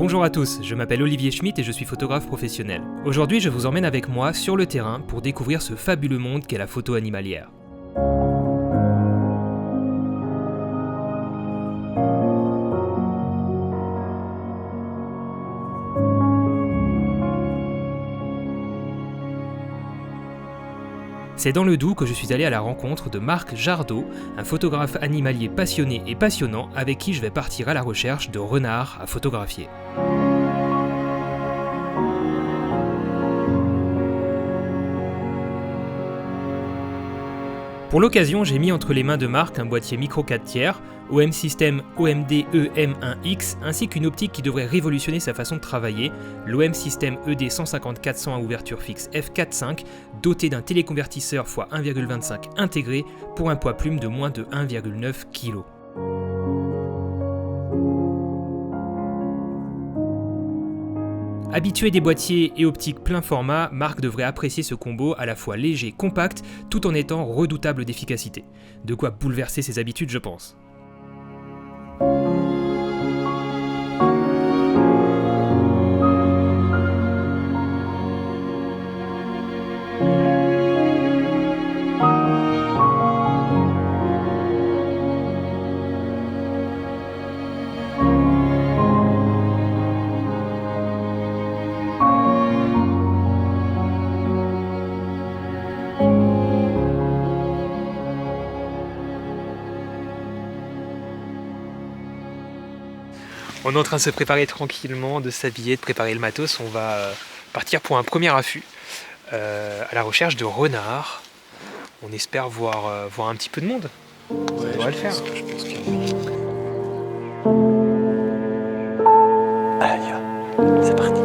Bonjour à tous, je m'appelle Olivier Schmitt et je suis photographe professionnel. Aujourd'hui, je vous emmène avec moi sur le terrain pour découvrir ce fabuleux monde qu'est la photo animalière. C'est dans le Doubs que je suis allé à la rencontre de Marc Jardot, un photographe animalier passionné et passionnant avec qui je vais partir à la recherche de renards à photographier. Pour l'occasion, j'ai mis entre les mains de Marc un boîtier micro 4 tiers, OM System OMD EM1X, ainsi qu'une optique qui devrait révolutionner sa façon de travailler, l'OM System ED 150-400 à ouverture fixe f4.5, doté d'un téléconvertisseur x 1,25 intégré pour un poids plume de moins de 1,9 kg. Habitué des boîtiers et optiques plein format, Marc devrait apprécier ce combo à la fois léger, compact, tout en étant redoutable d'efficacité. De quoi bouleverser ses habitudes, je pense. On est en train de se préparer tranquillement, de s'habiller, de préparer le matos. On va partir pour un premier affût à la recherche de renards. On espère voir un petit peu de monde. Ouais, Ça devrait le faire. Je pense qu'il y a... Allez, on y va. C'est parti.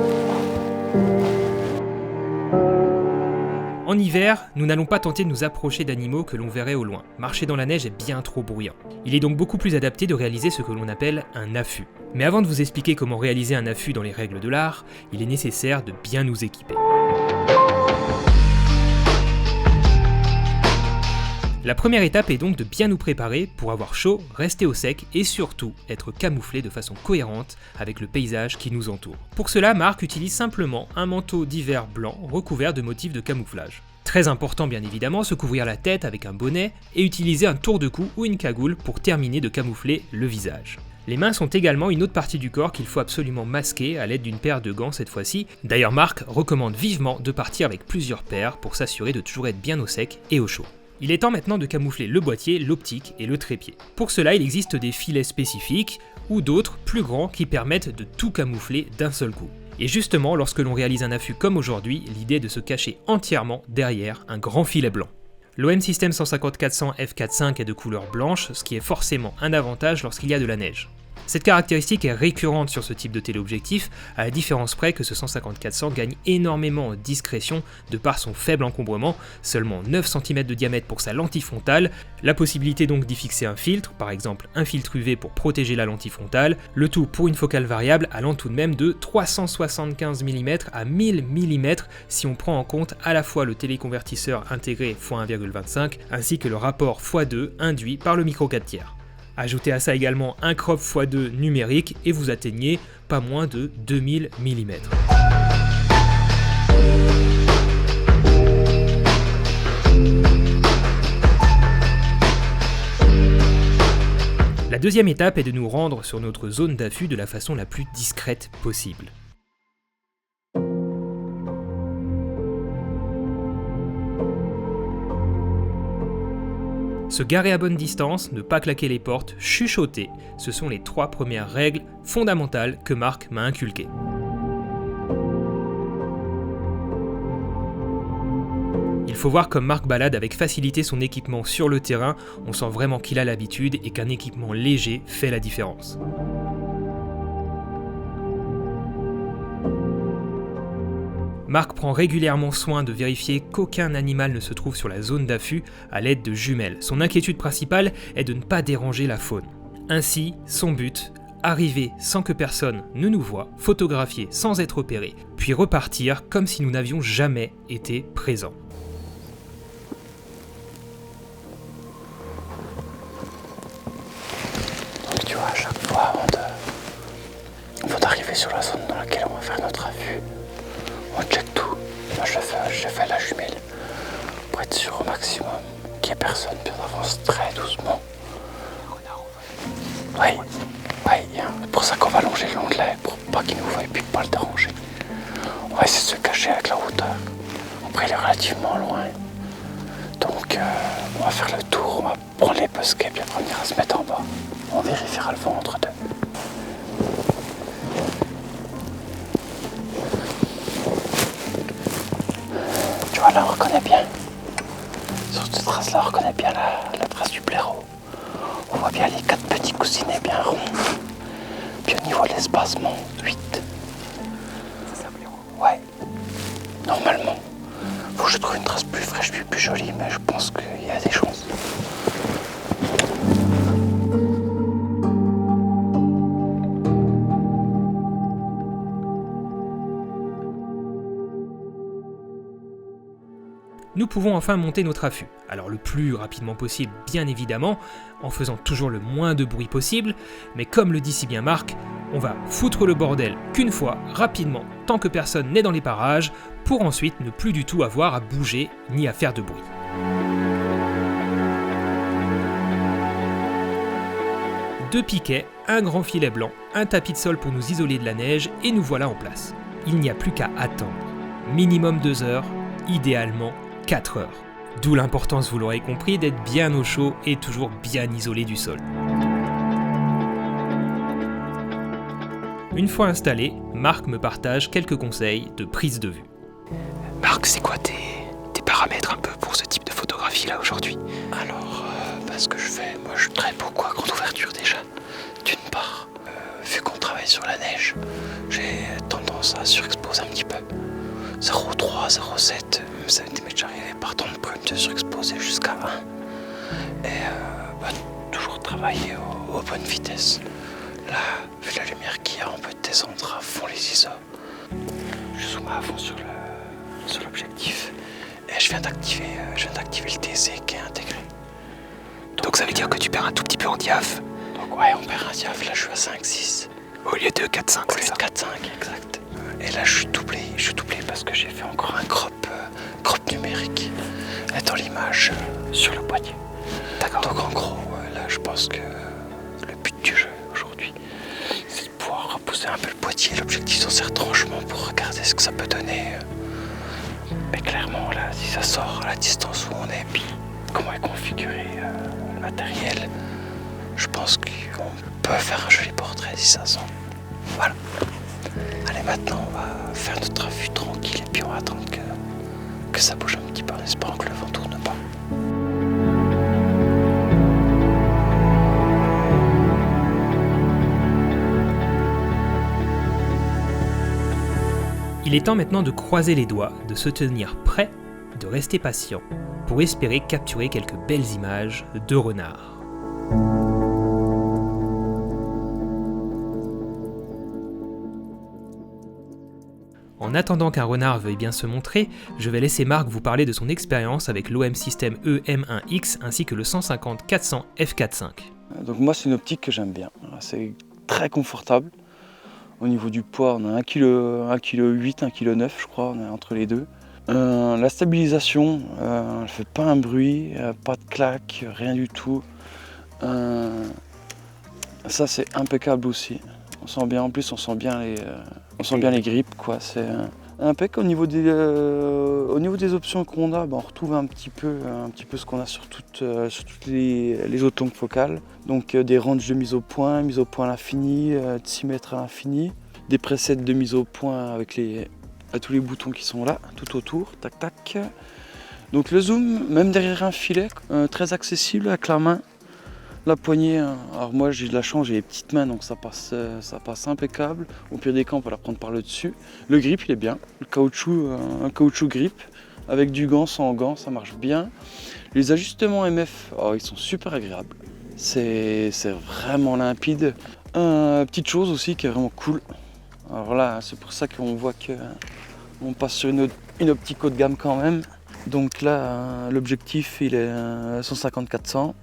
En hiver, nous n'allons pas tenter de nous approcher d'animaux que l'on verrait au loin. Marcher dans la neige est bien trop bruyant. Il est donc beaucoup plus adapté de réaliser ce que l'on appelle un affût. Mais avant de vous expliquer comment réaliser un affût dans les règles de l'art, il est nécessaire de bien nous équiper. La première étape est donc de bien nous préparer pour avoir chaud, rester au sec et surtout être camouflé de façon cohérente avec le paysage qui nous entoure. Pour cela, Marc utilise simplement un manteau d'hiver blanc recouvert de motifs de camouflage. Très important bien évidemment, se couvrir la tête avec un bonnet et utiliser un tour de cou ou une cagoule pour terminer de camoufler le visage. Les mains sont également une autre partie du corps qu'il faut absolument masquer à l'aide d'une paire de gants cette fois-ci. D'ailleurs, Marc recommande vivement de partir avec plusieurs paires pour s'assurer de toujours être bien au sec et au chaud. Il est temps maintenant de camoufler le boîtier, l'optique et le trépied. Pour cela, il existe des filets spécifiques ou d'autres plus grands qui permettent de tout camoufler d'un seul coup. Et justement, lorsque l'on réalise un affût comme aujourd'hui, l'idée est de se cacher entièrement derrière un grand filet blanc. L'OM System 150-400 f4.5 est de couleur blanche, ce qui est forcément un avantage lorsqu'il y a de la neige. Cette caractéristique est récurrente sur ce type de téléobjectif, à la différence près que ce 150-400 gagne énormément en discrétion de par son faible encombrement, seulement 9 cm de diamètre pour sa lentille frontale, la possibilité donc d'y fixer un filtre, par exemple un filtre UV pour protéger la lentille frontale, le tout pour une focale variable allant tout de même de 375 mm à 1000 mm si on prend en compte à la fois le téléconvertisseur intégré x 1,25 ainsi que le rapport x2 induit par le micro 4 tiers. Ajoutez à ça également un crop x2 numérique et vous atteignez pas moins de 2000 mm. La deuxième étape est de nous rendre sur notre zone d'affût de la façon la plus discrète possible. Se garer à bonne distance, ne pas claquer les portes, chuchoter, ce sont les 3 premières règles fondamentales que Marc m'a inculquées. Il faut voir comme Marc balade avec facilité son équipement sur le terrain, on sent vraiment qu'il a l'habitude et qu'un équipement léger fait la différence. Marc prend régulièrement soin de vérifier qu'aucun animal ne se trouve sur la zone d'affût à l'aide de jumelles. Son inquiétude principale est de ne pas déranger la faune. Ainsi, son but, arriver sans que personne ne nous voie, photographier sans être repéré, puis repartir comme si nous n'avions jamais été présents. Tu vois, à chaque fois, faut arriver arriver sur la zone dans laquelle on va faire notre affût. On check tout. Moi je fais la jumelle pour être sûr au maximum qu'il n'y ait personne, puis on avance très doucement. Oui, c'est pour ça qu'on va longer le long de l'air, pour pas qu'il nous voie et puis pas le déranger. On va essayer de se cacher avec la hauteur. Après il est relativement loin. Donc on va faire le tour, on va prendre les pesquets, puis après on ira se mettre en bas. On vérifiera le vent entre deux. Tu vois là on reconnaît bien. Sur cette trace là on reconnaît bien la trace du blaireau. On voit bien les 4 petits coussinets bien ronds. Puis au niveau de l'espacement, 8. C'est ça, blaireau. Ouais. Normalement. Faut que je trouve une trace plus fraîche, plus jolie, mais je pense qu'il y a des chances. Nous pouvons enfin monter notre affût, alors le plus rapidement possible bien évidemment, en faisant toujours le moins de bruit possible, mais comme le dit si bien Marc, on va foutre le bordel qu'une fois, rapidement, tant que personne n'est dans les parages, pour ensuite ne plus du tout avoir à bouger ni à faire de bruit. Deux piquets, un grand filet blanc, un tapis de sol pour nous isoler de la neige et nous voilà en place. Il n'y a plus qu'à attendre. Minimum 2 heures, idéalement 4 heures. D'où l'importance, vous l'aurez compris, d'être bien au chaud et toujours bien isolé du sol. Une fois installé, Marc me partage quelques conseils de prise de vue. Marc, c'est quoi tes paramètres un peu pour ce type de photographie là aujourd'hui? Alors, ce que je fais, moi je traite beaucoup à grande ouverture déjà. D'une part, vu qu'on travaille sur la neige, j'ai tendance à surexposer un petit peu. 0,3, 0,7, ça m'est déjà arrivé par temps de brume de surexposer jusqu'à 1. Et toujours travailler aux bonnes vitesses. Là, vu la lumière qu'il y a, on peut descendre à fond les ISO. Je zoome à fond sur l'objectif. Et je viens d'activer le TC qui est intégré. Donc ça veut dire que tu perds un tout petit peu en diaph. Donc ouais, on perd un diaph. Là, je suis à 5,6. Au lieu de 4,5, Au c'est lieu ça? de 4,5, exact. Et là, je suis doublé parce que j'ai fait encore un crop numérique dans l'image sur le boîtier. D'accord. Donc en gros, là, je pense que le but du jeu aujourd'hui, c'est de pouvoir repousser un peu le boîtier, l'objectif sur ses retranchements pour regarder ce que ça peut donner. Mais clairement, là, si ça sort à la distance où on est, puis comment est configuré le matériel, je pense qu'on peut faire un joli portrait si ça sent. Voilà. Allez, maintenant, on va faire notre affût tranquille et puis on va attendre que ça bouge un petit peu en espérant que le vent tourne pas. Il est temps maintenant de croiser les doigts, de se tenir prêt, de rester patient, pour espérer capturer quelques belles images de renards. En attendant qu'un renard veuille bien se montrer, je vais laisser Marc vous parler de son expérience avec l'OM System EM1X ainsi que le 150-400 f4.5. Donc moi c'est une optique que j'aime bien, c'est très confortable. Au niveau du poids, on a 1,8 kg, 1,9 kg je crois, on est entre les deux. La stabilisation, elle ne fait pas un bruit, pas de claque, rien du tout. Ça c'est impeccable aussi. On sent bien, en plus on sent bien les grippes, quoi. C'est impeccable. Au niveau des options qu'on a, on retrouve un petit peu ce qu'on a sur toutes les autres longues focales. Donc des ranges de mise au point à l'infini, de 6 mètres à l'infini, des presets de mise au point avec tous les boutons qui sont là, tout autour, tac tac. Donc le zoom, même derrière un filet, très accessible avec la main. La poignée, alors moi j'ai de la chance, j'ai les petites mains donc ça passe impeccable. Au pire des cas on peut la prendre par le dessus. Le grip il est bien, le caoutchouc, un caoutchouc grip avec du gant, sans gant, ça marche bien. Les ajustements MF, ils sont super agréables. C'est vraiment limpide. Petite chose aussi qui est vraiment cool. Alors là c'est pour ça qu'on voit qu'on passe sur une optique haut de gamme quand même. Donc là l'objectif il est 150-400.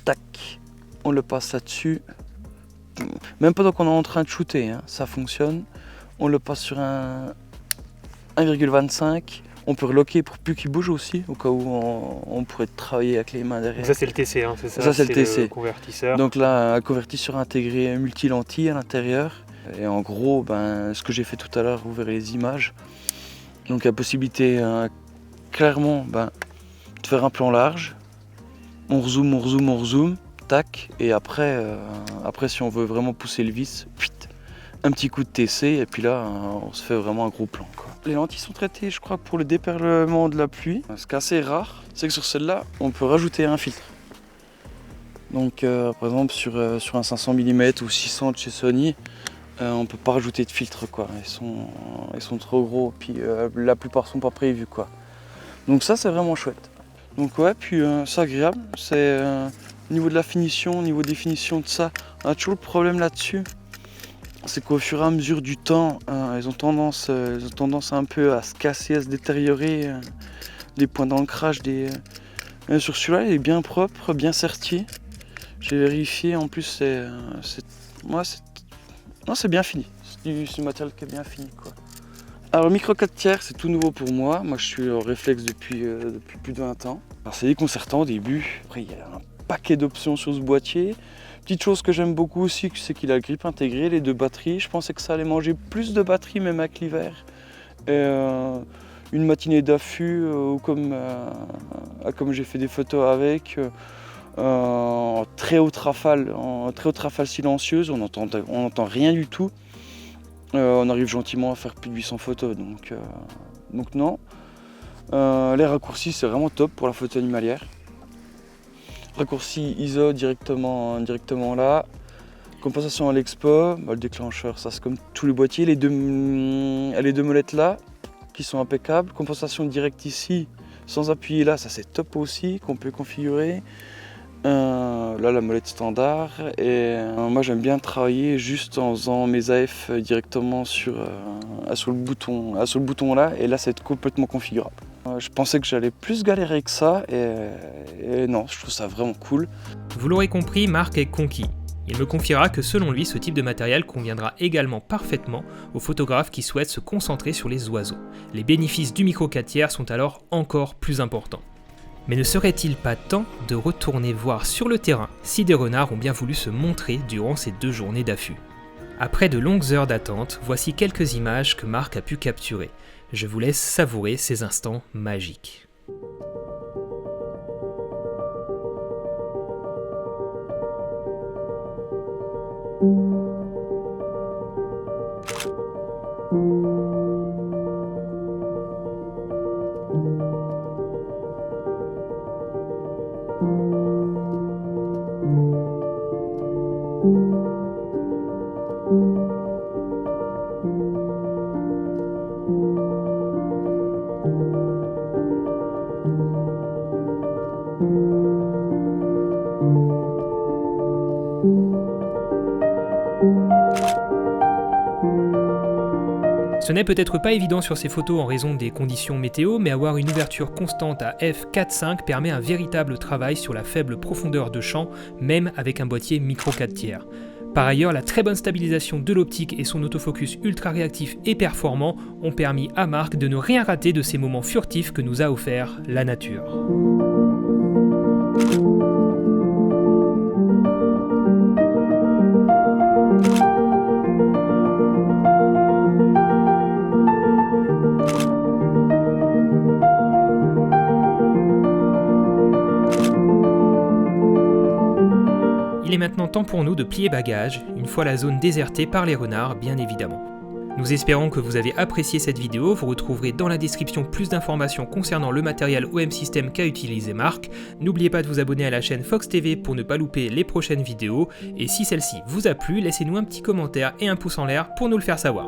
Tac, on le passe là-dessus, même pendant qu'on est en train de shooter, hein, ça fonctionne. On le passe sur un 1,25. On peut reloquer pour plus qu'il bouge aussi, au cas où on pourrait travailler avec les mains derrière. Ça c'est le TC, hein, c'est ça? Ça c'est le TC. Le convertisseur. Donc là, un convertisseur intégré multi-lentille à l'intérieur. Et en gros, ce que j'ai fait tout à l'heure, vous verrez les images. Donc la possibilité, clairement, de faire un plan large. On rezoome, tac. Et après si on veut vraiment pousser le vis, un petit coup de TC, et puis là, on se fait vraiment un gros plan, quoi. Les lentilles sont traitées, je crois, pour le déperlement de la pluie. Ce qui est assez rare, c'est que sur celle-là, on peut rajouter un filtre. Donc, par exemple, sur un 500 mm ou 600 de chez Sony, on peut pas rajouter de filtre, quoi. Ils sont trop gros, puis la plupart sont pas prévus, quoi. Donc ça, c'est vraiment chouette. Donc ouais, puis c'est agréable. C'est au niveau de la finition, au niveau des finitions de ça, on a toujours le problème là-dessus. C'est qu'au fur et à mesure du temps, ils ont tendance un peu à se casser, à se détériorer. Les points d'ancrage sur celui-là, il est bien propre, bien serti. J'ai vérifié, en plus c'est bien fini. C'est du matériel qui est bien fini, quoi. Alors le micro 4/3, c'est tout nouveau pour moi. Moi je suis en réflexe depuis plus de 20 ans. Alors c'est déconcertant au début. Après il y a un paquet d'options sur ce boîtier. Petite chose que j'aime beaucoup aussi, c'est qu'il a le grip intégré, les 2 batteries. Je pensais que ça allait manger plus de batteries même avec l'hiver. Une matinée d'affût, comme j'ai fait des photos avec, en très haute rafale silencieuse, on n'entend rien du tout. On arrive gentiment à faire plus de 800 photos, donc non. Les raccourcis, c'est vraiment top pour la photo animalière. Raccourci ISO directement là. Compensation à l'expo, le déclencheur, ça c'est comme tous les boîtiers. Les deux molettes là, qui sont impeccables. Compensation directe ici, sans appuyer là, ça c'est top aussi, qu'on peut configurer. Là la molette standard. Et moi j'aime bien travailler juste en faisant mes AF directement sur le bouton là, et là c'est complètement configurable. Je pensais que j'allais plus galérer que ça, et non, je trouve ça vraiment cool. Vous l'aurez compris, Marc est conquis. Il me confiera que selon lui, ce type de matériel conviendra également parfaitement aux photographes qui souhaitent se concentrer sur les oiseaux. Les bénéfices du micro 4/3 sont alors encore plus importants. Mais ne serait-il pas temps de retourner voir sur le terrain si des renards ont bien voulu se montrer durant ces 2 journées d'affût? Après de longues heures d'attente, voici quelques images que Marc a pu capturer. Je vous laisse savourer ces instants magiques. Ce n'est peut-être pas évident sur ces photos en raison des conditions météo, mais avoir une ouverture constante à f4.5 permet un véritable travail sur la faible profondeur de champ, même avec un boîtier micro 4/3. Par ailleurs, la très bonne stabilisation de l'optique et son autofocus ultra réactif et performant ont permis à Marc de ne rien rater de ces moments furtifs que nous a offert la nature. Il est maintenant temps pour nous de plier bagages, une fois la zone désertée par les renards bien évidemment. Nous espérons que vous avez apprécié cette vidéo, vous retrouverez dans la description plus d'informations concernant le matériel OM System qu'a utilisé Marc. N'oubliez pas de vous abonner à la chaîne Fox TV pour ne pas louper les prochaines vidéos, et si celle-ci vous a plu, laissez-nous un petit commentaire et un pouce en l'air pour nous le faire savoir.